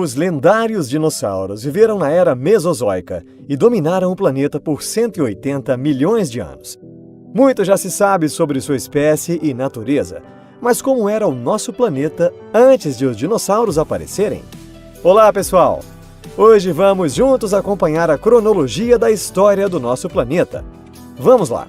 Os lendários dinossauros viveram na era Mesozoica e dominaram o planeta por 180 milhões de anos. Muito já se sabe sobre sua espécie e natureza, mas como era o nosso planeta antes de os dinossauros aparecerem? Olá, pessoal! Hoje vamos juntos acompanhar a cronologia da história do nosso planeta. Vamos lá!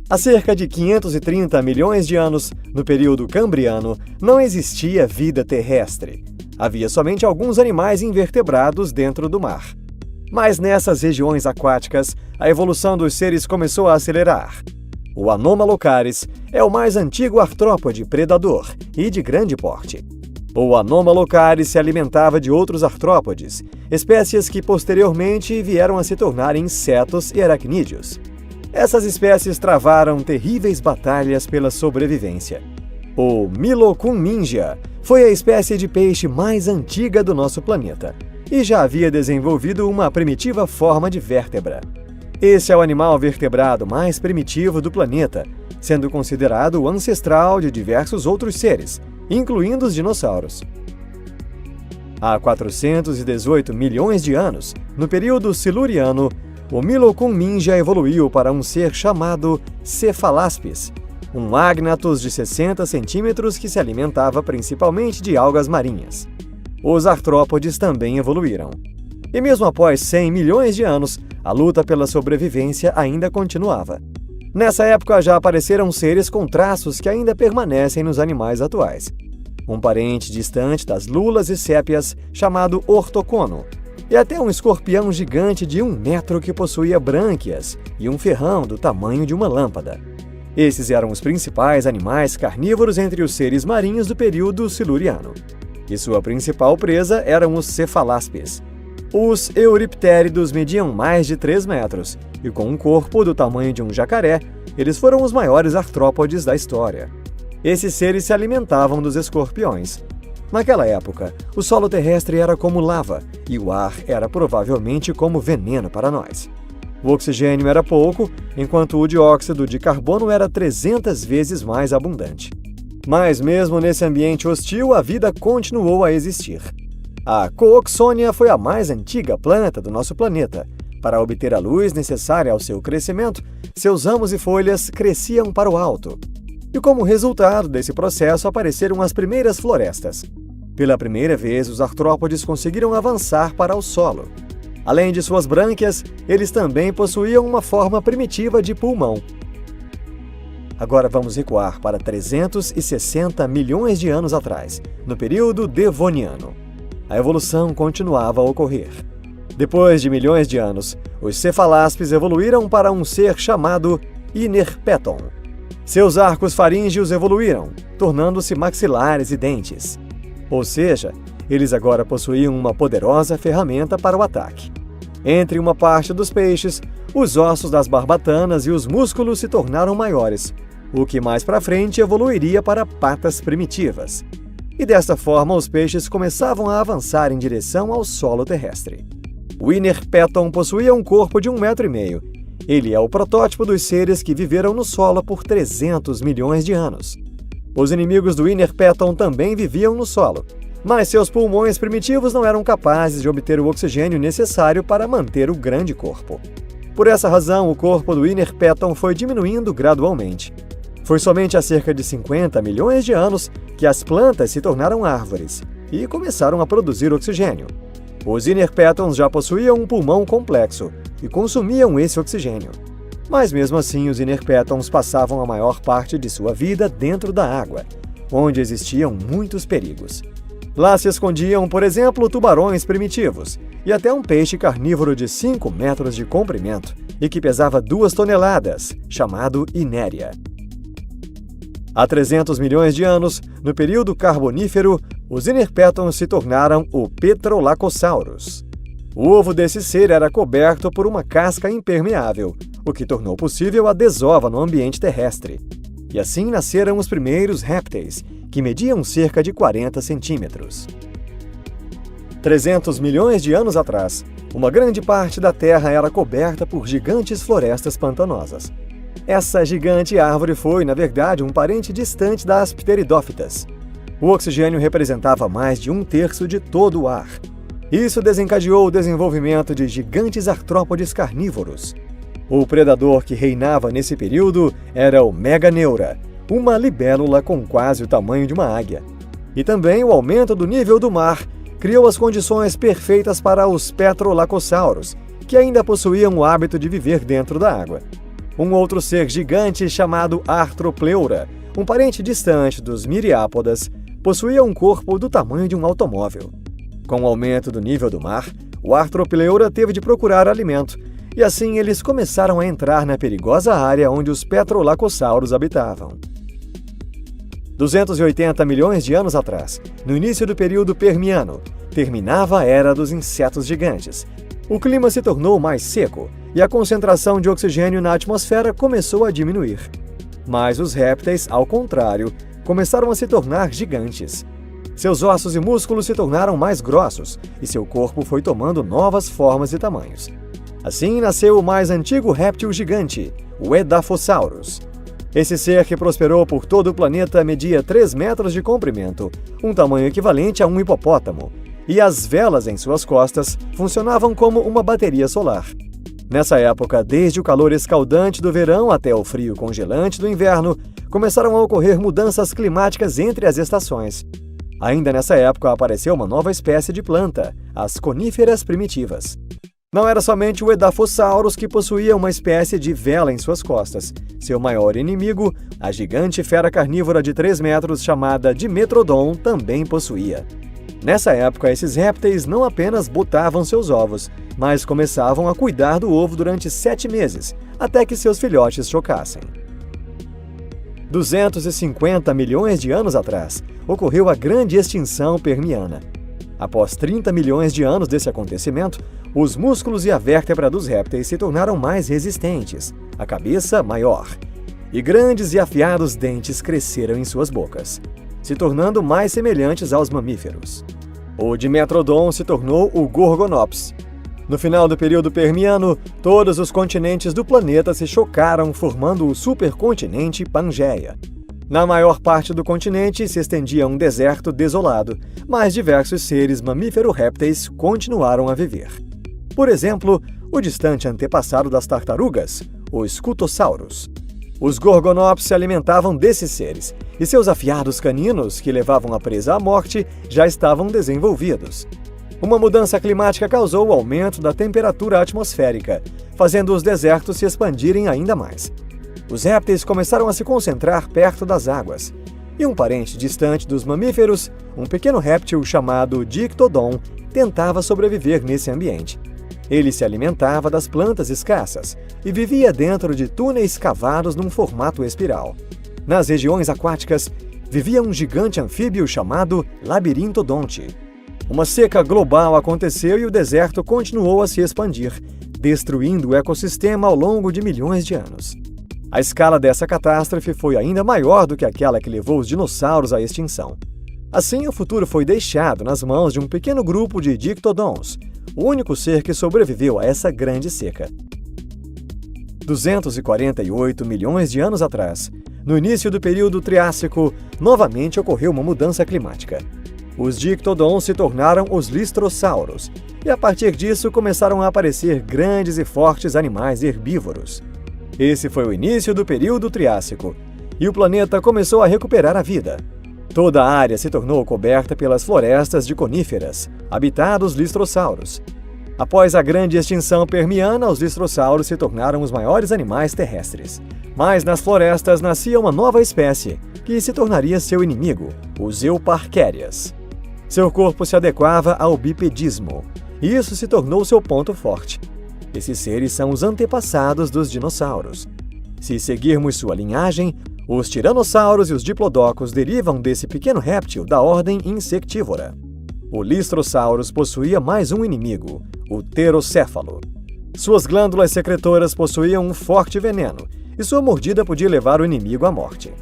Há cerca de 530 milhões de anos, no período Cambriano, não existia vida terrestre. Havia somente alguns animais invertebrados dentro do mar. Mas nessas regiões aquáticas, a evolução dos seres começou a acelerar. O Anomalocaris é o mais antigo artrópode predador e de grande porte. O Anomalocaris se alimentava de outros artrópodes, espécies que posteriormente vieram a se tornar insetos e aracnídeos. Essas espécies travaram terríveis batalhas pela sobrevivência. O Milocunmingia foi a espécie de peixe mais antiga do nosso planeta e já havia desenvolvido uma primitiva forma de vértebra. Esse é o animal vertebrado mais primitivo do planeta, sendo considerado o ancestral de diversos outros seres, incluindo os dinossauros. Há 418 milhões de anos, no período Siluriano, o Milocunmingia evoluiu para um ser chamado Cephalaspis, um ágnatus de 60 centímetros que se alimentava principalmente de algas marinhas. Os artrópodes também evoluíram. E mesmo após 100 milhões de anos, a luta pela sobrevivência ainda continuava. Nessa época já apareceram seres com traços que ainda permanecem nos animais atuais. Um parente distante das lulas e sépias chamado ortocono, e até um escorpião gigante de 1 metro que possuía brânquias e um ferrão do tamanho de uma lâmpada. Esses eram os principais animais carnívoros entre os seres marinhos do período siluriano. E sua principal presa eram os cephalaspis. Os euriptéridos mediam mais de 3 metros, e com um corpo do tamanho de um jacaré, eles foram os maiores artrópodes da história. Esses seres se alimentavam dos escorpiões. Naquela época, o solo terrestre era como lava e o ar era provavelmente como veneno para nós. O oxigênio era pouco, enquanto o dióxido de carbono era 300 vezes mais abundante. Mas mesmo nesse ambiente hostil, a vida continuou a existir. A Cooksonia foi a mais antiga planta do nosso planeta. Para obter a luz necessária ao seu crescimento, seus ramos e folhas cresciam para o alto. E como resultado desse processo apareceram as primeiras florestas. Pela primeira vez, os artrópodes conseguiram avançar para o solo. Além de suas brânquias, eles também possuíam uma forma primitiva de pulmão. Agora vamos recuar para 360 milhões de anos atrás, no período Devoniano. A evolução continuava a ocorrer. Depois de milhões de anos, os cephalaspis evoluíram para um ser chamado Inerpeton. Seus arcos faríngeos evoluíram, tornando-se maxilares e dentes. Ou seja, eles agora possuíam uma poderosa ferramenta para o ataque. Entre uma parte dos peixes, os ossos das barbatanas e os músculos se tornaram maiores, o que mais para frente evoluiria para patas primitivas. E desta forma os peixes começavam a avançar em direção ao solo terrestre. O Inerpeton possuía um corpo de 1,5 metro. Ele é o protótipo dos seres que viveram no solo por 300 milhões de anos. Os inimigos do Inerpeton também viviam no solo, mas seus pulmões primitivos não eram capazes de obter o oxigênio necessário para manter o grande corpo. Por essa razão, o corpo do Inerpeton foi diminuindo gradualmente. Foi somente há cerca de 50 milhões de anos que as plantas se tornaram árvores e começaram a produzir oxigênio. Os Inerpetons já possuíam um pulmão complexo e consumiam esse oxigênio. Mas mesmo assim, os Inerpetons passavam a maior parte de sua vida dentro da água, onde existiam muitos perigos. Lá se escondiam, por exemplo, tubarões primitivos e até um peixe carnívoro de 5 metros de comprimento e que pesava 2 toneladas, chamado Inéria. Há 300 milhões de anos, no período Carbonífero, os Inerpetons se tornaram o Petrolacosaurus. O ovo desse ser era coberto por uma casca impermeável, o que tornou possível a desova no ambiente terrestre. E assim nasceram os primeiros répteis, que mediam cerca de 40 centímetros. 300 milhões de anos atrás, Uma grande parte da terra era coberta por gigantes florestas pantanosas. Essa gigante árvore foi, na verdade, um parente distante das pteridófitas. O oxigênio representava mais de 1/3 de todo o ar. Isso desencadeou o desenvolvimento de gigantes artrópodes carnívoros. O predador que reinava nesse período era o Meganeura, uma libélula com quase o tamanho de uma águia. E também o aumento do nível do mar criou as condições perfeitas para os petrolacossauros, que ainda possuíam o hábito de viver dentro da água. Um outro ser gigante chamado Arthropleura, um parente distante dos miriápodas, possuía um corpo do tamanho de um automóvel. Com o aumento do nível do mar, o Arthropleura teve de procurar alimento, e assim eles começaram a entrar na perigosa área onde os petrolacossauros habitavam. 280 milhões de anos atrás, no início do período Permiano, terminava a era dos insetos gigantes. O clima se tornou mais seco e a concentração de oxigênio na atmosfera começou a diminuir. Mas os répteis, ao contrário, começaram a se tornar gigantes. Seus ossos e músculos se tornaram mais grossos e seu corpo foi tomando novas formas e tamanhos. Assim nasceu o mais antigo réptil gigante, o Edaphosaurus. Esse ser que prosperou por todo o planeta media 3 metros de comprimento, um tamanho equivalente a um hipopótamo, e as velas em suas costas funcionavam como uma bateria solar. Nessa época, desde o calor escaldante do verão até o frio congelante do inverno, começaram a ocorrer mudanças climáticas entre as estações. Ainda nessa época apareceu uma nova espécie de planta, as coníferas primitivas. Não era somente o Edaphosaurus que possuía uma espécie de vela em suas costas. Seu maior inimigo, a gigante fera carnívora de 3 metros chamada Dimetrodon, também possuía. Nessa época, esses répteis não apenas botavam seus ovos, mas começavam a cuidar do ovo durante 7 meses, até que seus filhotes chocassem. 250 milhões de anos atrás, ocorreu a grande extinção permiana. Após 30 milhões de anos desse acontecimento, os músculos e a vértebra dos répteis se tornaram mais resistentes, a cabeça maior, e grandes e afiados dentes cresceram em suas bocas, se tornando mais semelhantes aos mamíferos. O Dimetrodon se tornou o Gorgonops. No final do período Permiano, todos os continentes do planeta se chocaram, formando o supercontinente Pangeia. Na maior parte do continente se estendia um deserto desolado, mas diversos seres mamífero-répteis continuaram a viver. Por exemplo, o distante antepassado das tartarugas, o Scutosaurus. Os Gorgonops se alimentavam desses seres, e seus afiados caninos, que levavam a presa à morte, já estavam desenvolvidos. Uma mudança climática causou o aumento da temperatura atmosférica, fazendo os desertos se expandirem ainda mais. Os répteis começaram a se concentrar perto das águas, e um parente distante dos mamíferos, um pequeno réptil chamado Dictodon, tentava sobreviver nesse ambiente. Ele se alimentava das plantas escassas e vivia dentro de túneis cavados num formato espiral. Nas regiões aquáticas, vivia um gigante anfíbio chamado Labirintodonte. Uma seca global aconteceu e o deserto continuou a se expandir, destruindo o ecossistema ao longo de milhões de anos. A escala dessa catástrofe foi ainda maior do que aquela que levou os dinossauros à extinção. Assim, o futuro foi deixado nas mãos de um pequeno grupo de Dictodons, o único ser que sobreviveu a essa grande seca. 248 milhões de anos atrás, no início do período Triássico, novamente ocorreu uma mudança climática. Os Dictodons se tornaram os Listrossauros, e a partir disso começaram a aparecer grandes e fortes animais herbívoros. Esse foi o início do período Triássico, e o planeta começou a recuperar a vida. Toda a área se tornou coberta pelas florestas de coníferas, habitados listrossauros. Após a grande extinção permiana, os listrossauros se tornaram os maiores animais terrestres. Mas nas florestas nascia uma nova espécie, que se tornaria seu inimigo, os euparquérias. Seu corpo se adequava ao bipedismo, e isso se tornou seu ponto forte. Esses seres são os antepassados dos dinossauros. Se seguirmos sua linhagem, os tiranossauros e os diplodocos derivam desse pequeno réptil da ordem insectívora. O Listrosaurus possuía mais um inimigo, o pterocéfalo. Suas glândulas secretoras possuíam um forte veneno, e sua mordida podia levar o inimigo à morte.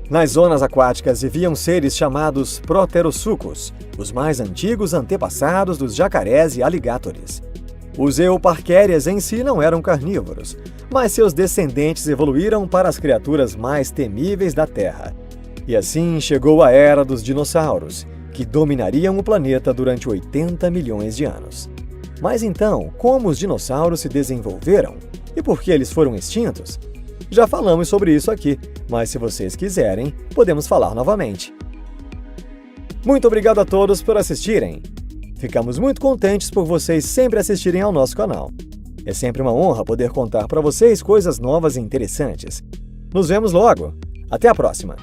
Nas zonas aquáticas viviam seres chamados proterosucos, os mais antigos antepassados dos jacarés e aligátores. Os euparquérias em si não eram carnívoros, mas seus descendentes evoluíram para as criaturas mais temíveis da Terra. E assim chegou a era dos dinossauros, que dominariam o planeta durante 80 milhões de anos. Mas então, como os dinossauros se desenvolveram? E por que eles foram extintos? Já falamos sobre isso aqui, mas se vocês quiserem, podemos falar novamente. Muito obrigado a todos por assistirem! Ficamos muito contentes por vocês sempre assistirem ao nosso canal. É sempre uma honra poder contar para vocês coisas novas e interessantes. Nos vemos logo! Até a próxima!